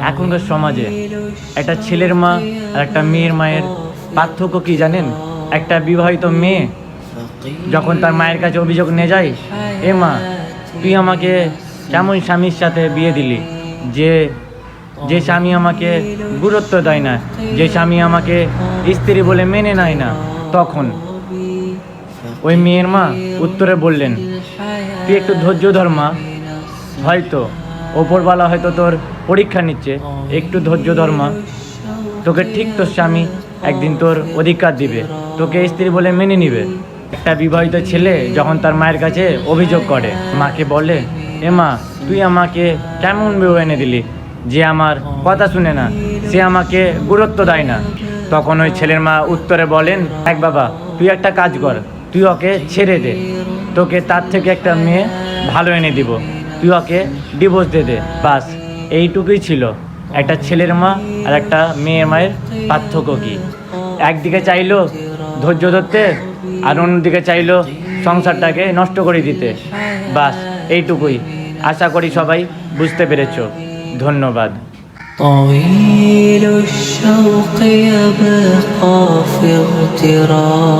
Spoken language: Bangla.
এখনকার সমাজে একটা ছেলের মা আর একটা মেয়ের মায়ের পার্থক্য কি জানেন? একটা বিবাহিত মেয়ে যখন তার মায়ের কাছে অভিযোগ নিয়ে যায়, এ মা, তুই আমাকে কেমন স্বামীর সাথে বিয়ে দিলি, যে যে স্বামী আমাকে গুরুত্ব দেয় না, যে স্বামী আমাকে স্ত্রী বলে মেনে নেয় না, তখন ওই মেয়ের মা উত্তরে বললেন, তুই একটু ধৈর্য ধর মা, হয়তো ওপরওয়ালা হয়তো তোর পরীক্ষা নিচ্ছে, একটু ধৈর্য ধর মা, তোকে ঠিক তোর স্বামী একদিন তোর অধিকার দিবে, তোকে স্ত্রী বলে মেনে নিবে। একটা বিবাহিত ছেলে যখন তার মায়ের কাছে অভিযোগ করে, মাকে বলে, এ মা, তুই আমাকে কেমন বউ এনে দিলি, যে আমার কথা শুনে না, সে আমাকে গুরুত্ব দেয় না। তখন ওই ছেলের মা উত্তরে বলেন, এক বাবা, তুই একটা কাজ কর, তুই ওকে ছেড়ে দে, তোকে তার থেকে একটা মেয়ে ভালো এনে দিব, তুই ওকে ডিভোর্স দে দে। বাস এইটুকুই ছিল একটা ছেলের মা আর একটা মেয়ের মায়ের পার্থক্য কি। একদিকে চাইলো ধৈর্য ধরতে, আর অন্যদিকে চাইলো সংসারটাকে নষ্ট করে দিতে। বাস এইটুকুই। আশা করি সবাই বুঝতে পেরেছো। ধন্যবাদ। طويل الشوق يبقى في اغتراب